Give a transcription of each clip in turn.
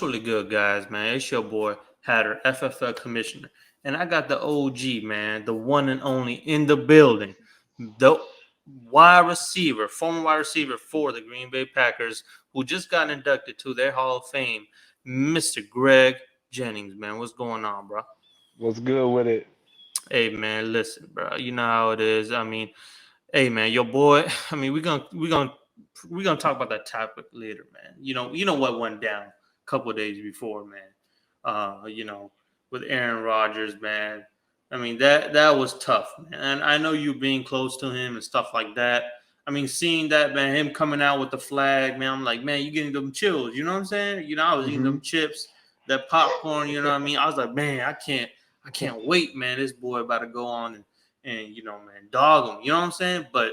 really good, guys, man? It's your boy Hatter, FFL Commissioner, and I got the OG, man, the one and only in the building, the former wide receiver for the Green Bay Packers, who just got inducted to their Hall of Fame, Mr. Greg Jennings, man. What's going on, bro? What's good with it? Hey, man, listen, bro. You know how it is. I mean, hey, man, your boy. I mean, we're gonna talk about that topic later, man. You know what went down a couple of days before, man. You know, with Aaron Rodgers, man. I mean, that was tough, man. And I know you being close to him and stuff like that. I mean, seeing that, man, him coming out with the flag, man, I'm like, man, you getting them chills. You know what I'm saying? I was eating hmm them chips, that popcorn. You know what I mean? I was like, man, I can't wait, man. This boy about to go on and man, dog him. You know what I'm saying? But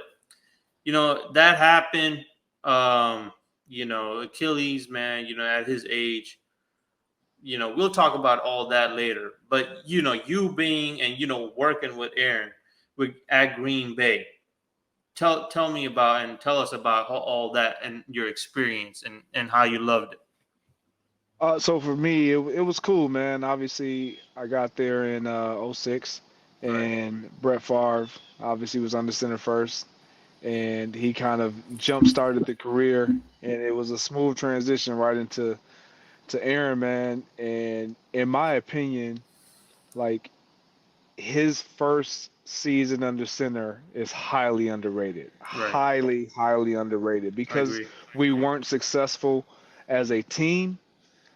that happened. Um, Achilles, man, at his age, we'll talk about all that later. But you being and working with Aaron at Green Bay, tell me about and tell us about all that and your experience and how you loved it. So for me, it was cool, man. Obviously, I got there in '06, Right, and Brett Favre obviously was under center first, and he kind of jump started the career, and it was a smooth transition right into Aaron, man. And in my opinion, like his first season under center is highly underrated, right. highly underrated I because agree. we weren't successful as a team.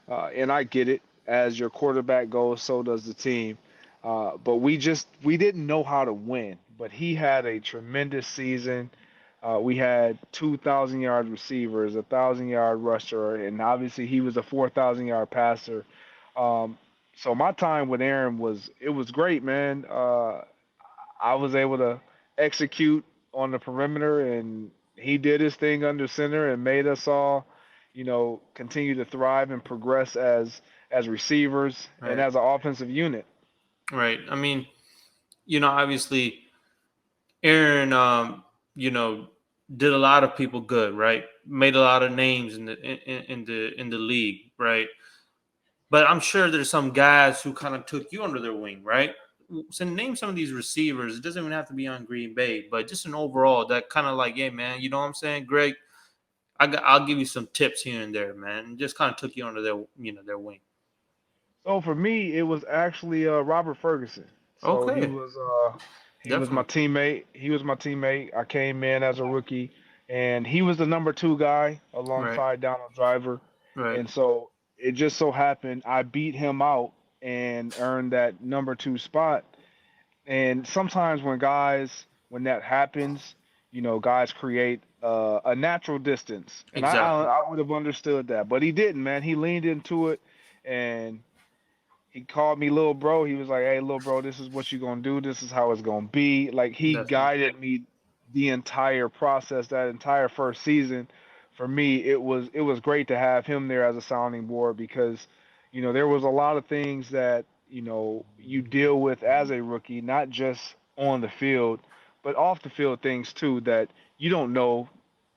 And I get it. As your quarterback goes, so does the team. But we didn't know how to win. But he had a tremendous season. We had 2,000 yard receivers, 1,000 yard rusher, and obviously he was a 4,000 yard passer. Um, so my time with Aaron was great, man. I was able to execute on the perimeter, and he did his thing under center and made us all, continue to thrive and progress as receivers and Right, as an offensive unit. right. I mean, obviously Aaron, you know, did a lot of people good, right? Made a lot of names in the league, right? But I'm sure there's some guys who kind of took you under their wing, right? So name some of these receivers. It doesn't even have to be on Green Bay, but just an overall that kind of like, hey man, you know what I'm saying, Greg? I'll give you some tips here and there, man. And just kind of took you under their wing. So for me, it was actually Robert Ferguson. So he Okay, was he was my definitely. teammate. He was my teammate. I came in as a rookie, and he was the number two guy Right, alongside Donald Driver. right. And so it just so happened I beat him out and earned that number two spot. And sometimes when that happens, guys create a natural distance, and I, Exactly. I I would have understood that, but he didn't, man. He leaned into it, and he called me little bro. He was like, "Hey, little bro, this is what you're gonna do. This is how it's gonna be." Like he Definitely. guided me the entire process, that entire first season. For me, it was great to have him there as a sounding board because, there was a lot of things that you deal with as a rookie, not just on the field, but off the field things too that you don't know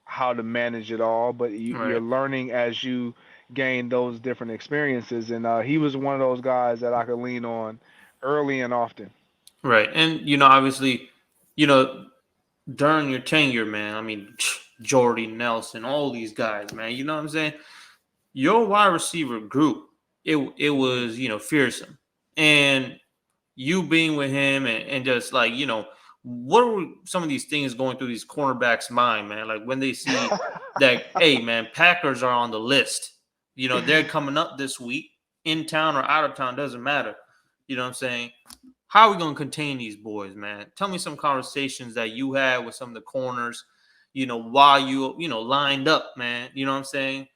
how to manage it all, but you're Right. learning as you gain those different experiences. And he was one of those guys that I could lean on early and often. Right. And obviously, you know, during your tenure, man, I mean, Jordy Nelson, all these guys, man, you know what I'm saying? Your wide receiver group, it Mhm. was, fearsome. And you being with him and just like, what were some of these things going through these cornerbacks' mind, man? Like when they see that, hey, man, Packers are on the list. They're coming up this week, in town or out of town, doesn't matter. You know what I'm saying? How are we gonna contain these boys, man? Tell me some conversations that you had with some of the corners, while you lined up, man. You know what I'm saying?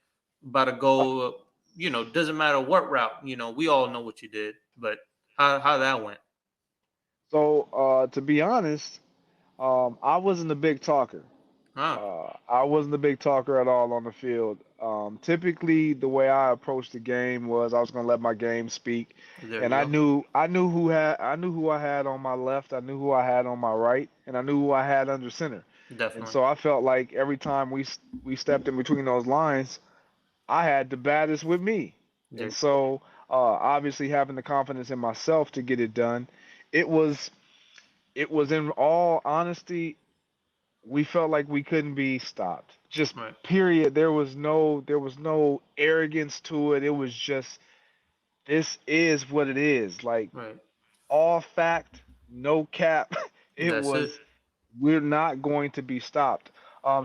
About to go, doesn't matter what route. We all know what you did, but how that went? So, to be honest, I wasn't a big talker. Huh? I wasn't a big talker at all on the field. Typically, the way I approached the game was I was going to let my game speak, There and we go. I knew who I had on my left, I knew who I had on my right, and I knew who I had under center. And Definitely. so I felt like every time we stepped in between those lines, I had the baddest with me. And There- so, obviously, having the confidence in myself to get it done, it was in all honesty, we felt like we couldn't be stopped. Just right, period. There was no arrogance to it. It was just this is what it is. Like right. all fact, no cap. It That's it. was we're not going to be stopped.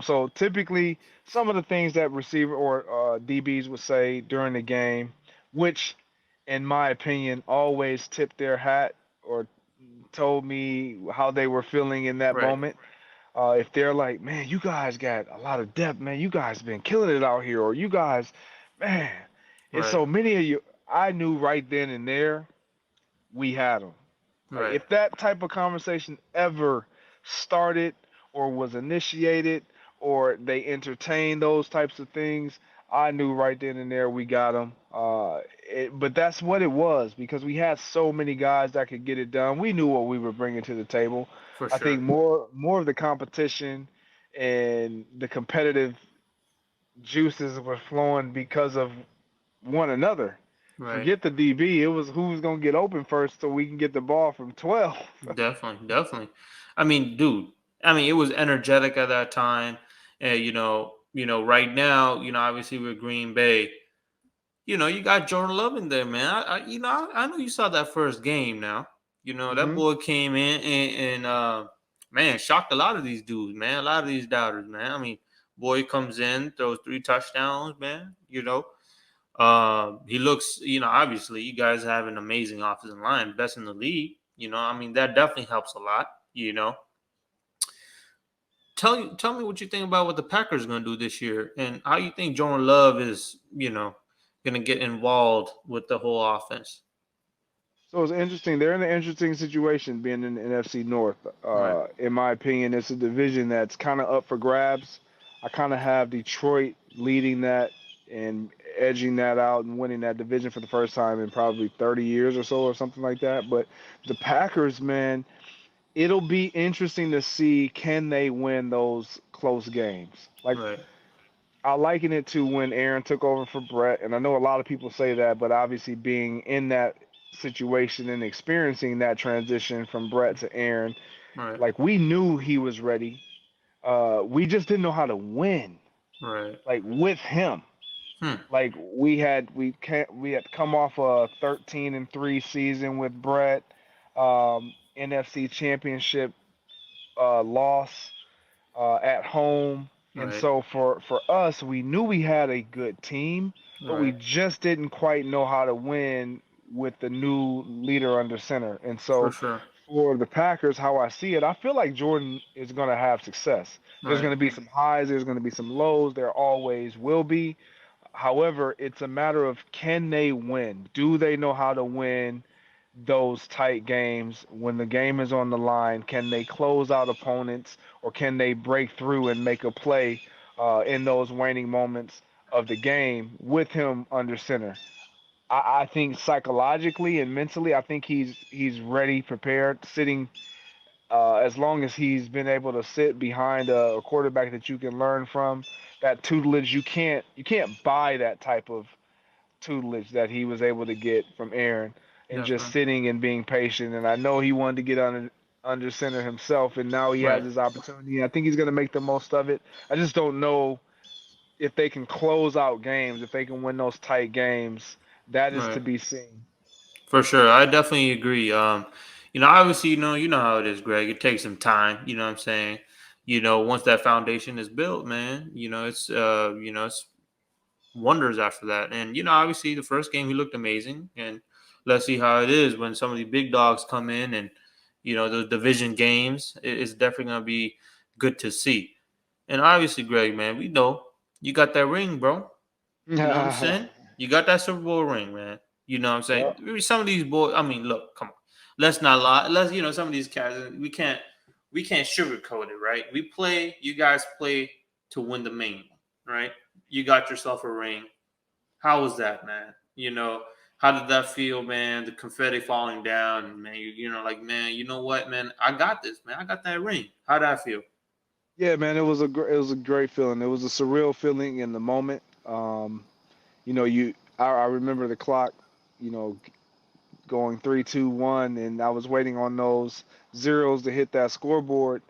So typically, some of the things that receiver or DBs would say during the game, which, in my opinion, always tipped their hat or told me how they were feeling in that Right, moment. If they're like, man, you guys got a lot of depth, man, you guys been killing it out here, or you guys, man, it's right, so many of you. I knew right then and there we had them. Like right, if that type of conversation ever started or was initiated or they entertained those types of things, I knew right then and there we got them. But that's what it was because we had so many guys that could get it done. We knew what we were bringing to the table. for I think sure. more of the competition and the competitive juices were flowing because of one another. Right. Forget the DB. It was who's gonna get open first so we can get the ball from 12. Definitely, definitely. I mean, dude. I mean, it was energetic at that time, and right now, obviously with Green Bay, you got Jordan Love in there, man. I know you saw that first game. Now, that Hmm. boy came in and man, shocked a lot of these dudes, man. A lot of these doubters, man. I mean, boy comes in, throws 3 touchdowns, man. He looks, obviously you guys have an amazing offensive line, best in the league. I mean that definitely helps a lot. You know, tell me what you think about what the Packers are going to do this year, and how you think Jordan Love is, going to get involved with the whole offense. So it's interesting. They're in an interesting situation being in the NFC North. Right, In my opinion, it's a division that's kind of up for grabs. I kind of have Detroit leading that and edging that out and winning that division for the first time in probably 30 years or so or something like that. But the Packers, man, it'll be interesting to see can they win those close games. Like right, I liken it to when Aaron took over for Brett, and I know a lot of people say that, but obviously being in that situation and experiencing that transition from Brett to Aaron, right, like we knew he was ready. We just didn't know how to win, right. like with him. Hmm. Like we had come off a 13-3 season with Brett, NFC Championship loss at home. And Right, so for us, we knew we had a good team, but we right. just didn't quite know how to win with the new leader under center. And For so sure. for the Packers, how I see it, I feel like Jordan is going to have success. There's Right, going to be some highs, there's going to be some lows, there always will be. However, it's a matter of can they win? Do they know how to win those tight games when the game is on the line? Can they close out opponents or can they break through and make a play in those waning moments of the game with him under center? I think psychologically and mentally, I think he's ready, prepared, sitting as long as he's been able to sit behind a quarterback that you can learn from. That tutelage, you can't buy that type of tutelage that he was able to get from Aaron and just definitely. sitting and being patient. And I know he wanted to get under center himself, and now he has Right, his opportunity. I think he's going to make the most of it. I just don't know if they can close out games, if they can win those tight games. That is to right. be seen. For sure, I definitely agree. Obviously, you know how it is, Greg. It takes some time. You know what I'm saying? Once that foundation is built, man, it's wonders after that. And obviously, the first game he looked amazing, and let's see how it is when some of the big dogs come in, and those division games. It's definitely gonna be good to see. And obviously, Greg, man, we know you got that ring, bro. You know what I'm Yeah. saying? You got that Super Bowl ring, man. You know what I'm saying? Maybe some of these boys. I mean, look, come on. Let's not lie. Some of these cats. We can't sugarcoat it, right? We play. You guys play to win the main one, right? You got yourself a ring. How was that, man? How did that feel, man? The confetti falling down, and man, like, man, you know what, man? I got this, man. I got that ring. How did I feel? Yeah, man, it was a great feeling. It was a surreal feeling in the moment. You know, I remember the clock, you know, going 3, 2, 1, and I was waiting on those zeros to hit that scoreboard,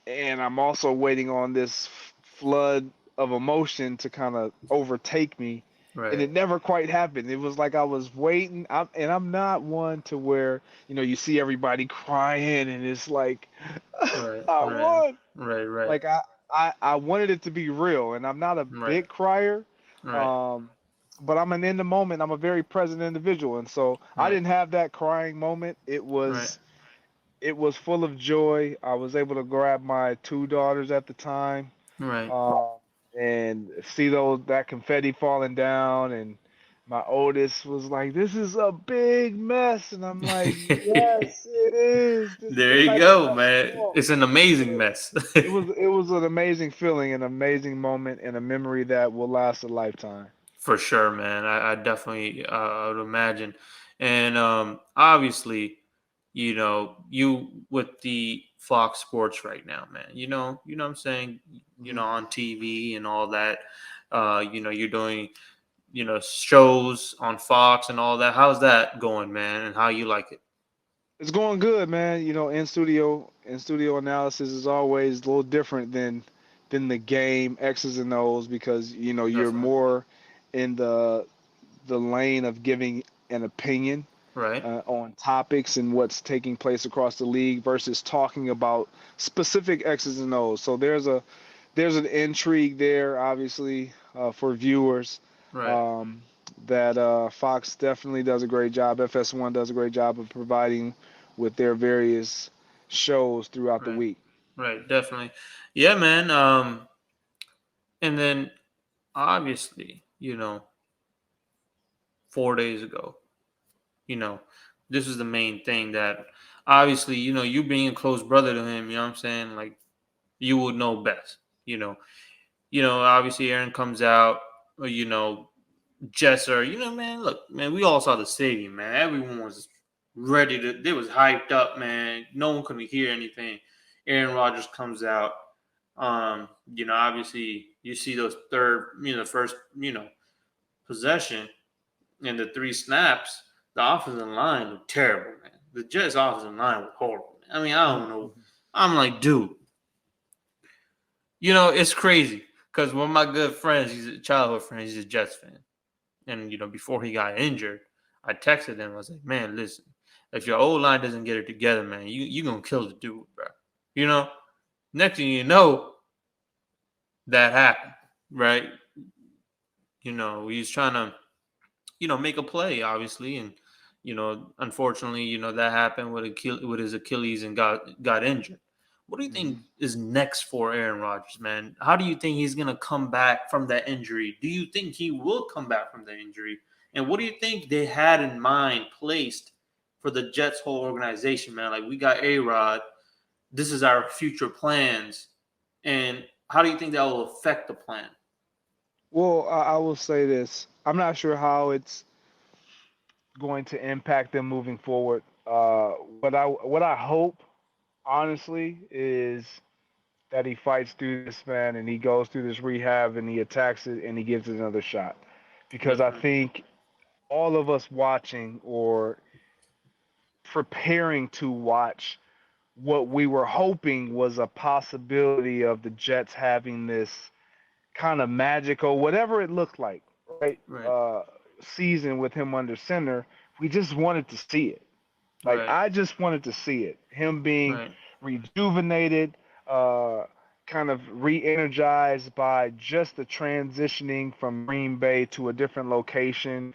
and I'm also waiting on this flood of emotion to kind of overtake me, and Right. it never quite happened. It was like I was waiting, and I'm not one to where you see everybody crying, and it's like Right. I Right. won. Right. Right. Like I wanted it to be real, and I'm not a Right. big crier, Right. um, but I'm an in the moment. I'm a very present individual, and so I Right. didn't have that crying moment. Right. It was full of joy. I was able to grab my two daughters at the time, Right. um, and see that confetti falling down, and my oldest was like, "This is a big mess," and I'm like, "Yes, it is. This is There the you type of go, mess we man. want." It's an amazing mess. It was an amazing feeling, an amazing moment, and a memory that will last a lifetime. For sure, man. I definitely would imagine. And obviously, you with the Fox Sports right now, man. You know what I'm saying? Mhm. On TV and all that. You're doing, shows on Fox and all that. How's that going, man? And how you like it? It's going good, man. In studio analysis is always a little different than the game X's and O's because you're Definitely. more in the lane of giving an opinion Right. on topics and what's taking place across the league versus talking about specific X's and O's. So there's an intrigue there, obviously, for viewers. Right. Um, that Fox definitely does a great job. FS1 does a great job of providing with their various shows throughout the Right. week. Right. Definitely. Yeah, man. And then obviously, 4 days ago, you know, this is the main thing that obviously, you being a close brother to him, you know what I'm saying? Like you would know best, you know. Obviously Aaron comes out, Jesser, man, look, man, we all saw the stadium, man. Everyone was ready to they was hyped up, man. No one could hear anything. Aaron Rodgers comes out. Obviously you see those first, possession and the three snaps, the offensive line looked terrible, man. The Jets' offensive line was horrible. I mean, I don't know. I'm like, dude, it's crazy because one of my good friends, he's a childhood friend, he's a Jets fan, and before he got injured, I texted him. I was like, man, listen, if your old line doesn't get it together, man, you gonna kill the dude, bro. You know. Next thing you know, that happened, right? He's trying to make a play, obviously, and unfortunately, that happened with his Achilles and got injured. What do you think Mhm. is next for Aaron Rodgers, man? How do you think he's gonna come back from that injury? Do you think he will come back from the injury? And what do you think they had in mind placed for the Jets whole organization, man? Like we got A Rod, this is our future plans, and how do you think that will affect the plan? Well, I will say this. I'm not sure how it's going to impact them moving forward. What I hope, honestly, is that he fights through this, man, and he goes through this rehab and he attacks it and he gives it another shot. Because I Definitely. think all of us watching or preparing to watch what we were hoping was a possibility of the Jets having this kind of magical, whatever it looked like, right? Right. Uh, Season with him under center. We just wanted to see it. Like Right. I just wanted to see it. Him being Right. rejuvenated, uh, kind of re-energized by just the transitioning from Green Bay to a different location,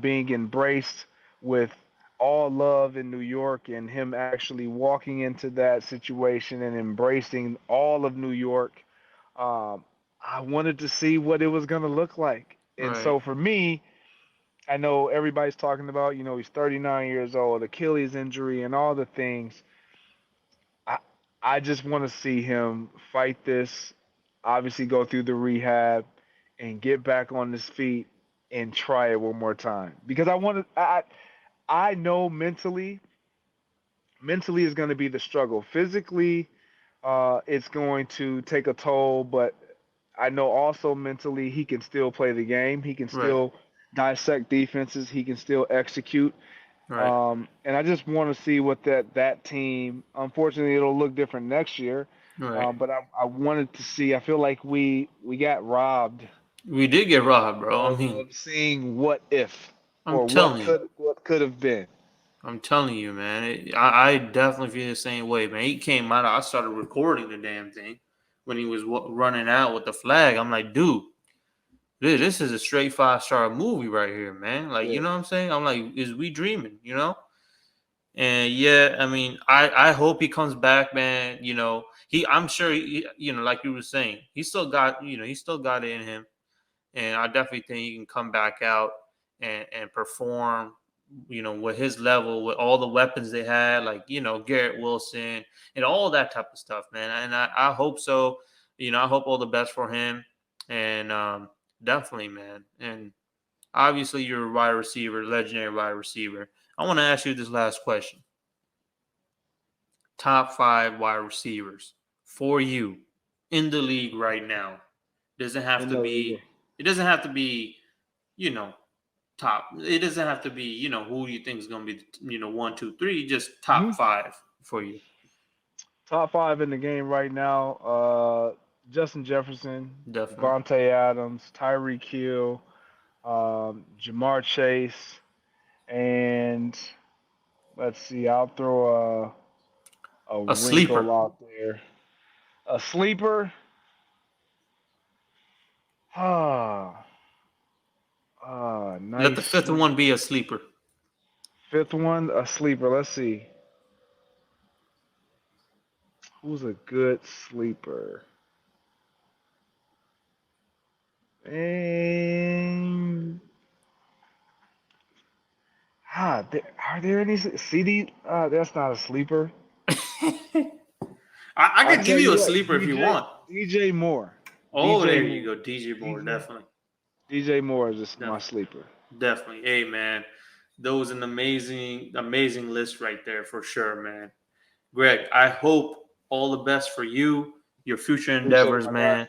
being embraced with all love in New York, and him actually walking into that situation and embracing all of New York. Um, I wanted to see what it was going to look like. And Right. so for me, I know everybody's talking about, he's 39 years old, Achilles injury, and all the things. I I just want to see him fight this, obviously go through the rehab, and get back on his feet and try it one more time. Because I know mentally is going to be the struggle. Physically, it's going to take a toll, but I know also mentally he can still play the game. He can Right. still dissect defenses. He can still execute. Right. And I just want to see what that team. Unfortunately, it'll look different next year. Right. But I wanted to see. I feel like we got robbed We did get robbed, bro. I mean, of seeing what if I'm or telling you. what could have been. I'm telling you, man. I definitely feel the same way, man. He came out. I started recording the damn thing when he was running out with the flag. I'm like, dude, this is a straight 5-star movie right here, man. Like, you Yeah. know what I'm saying? I'm like, is we dreaming? You know? And yeah, I mean, I hope he comes back, man. You know, I'm sure, like you were saying, he still got it in him, and I definitely think he can come back out and perform. With his level, with all the weapons they had, like Garrett Wilson and all that type of stuff, man. And I hope so. I hope all the best for him, and definitely, man. And obviously, you're a wide receiver, legendary wide receiver. I want to ask you this last question: top 5 wide receivers for you in the league right now. Doesn't have In to the league. be. It doesn't have to be. You know, top. It doesn't have to be. Who do you think is going to be? 1, 2, 3. Just Hmm. top 5 for you. Top five in the game right now. Justin Jefferson, Definitely. Devontae Adams, Tyreek Hill, Jamar Chase, and let's see. I'll throw a A sleeper. wrinkle out there. A sleeper. Ah, Let the nice fifth sleep. one be a sleeper. Fifth one, a sleeper. Let's see. Who's a good sleeper? And are there any CD? That's not a sleeper. I I'll could give tell you you a what, sleeper if you want. DJ Moore, Oh, DJ there you Moore, go, DJ Moore. DJ Definitely. DJ Moore is just my Definitely. sleeper. Definitely. Hey, man, that was an amazing, amazing list right there for sure, man. Greg, I hope all the best for you, your future Appreciate it, endeavors, my guy. man.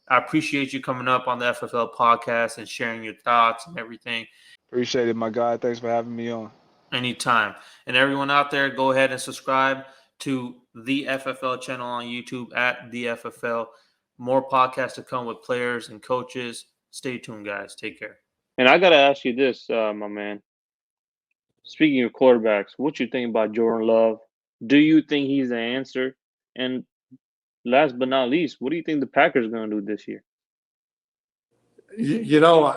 I appreciate you coming up on the FFL podcast and sharing your thoughts and everything Appreciate it, my guy. Thanks for having me on. anytime. And everyone out there, go ahead and subscribe to the FFL channel on YouTube at the FFL. More podcasts to come with players and coaches. Stay tuned, guys. Take care. And I got to ask you this, my man. Speaking of quarterbacks, what you think about Jordan Love? Do you think he's the answer? And last but not least, what do you think the Packers are going to do this year? You know,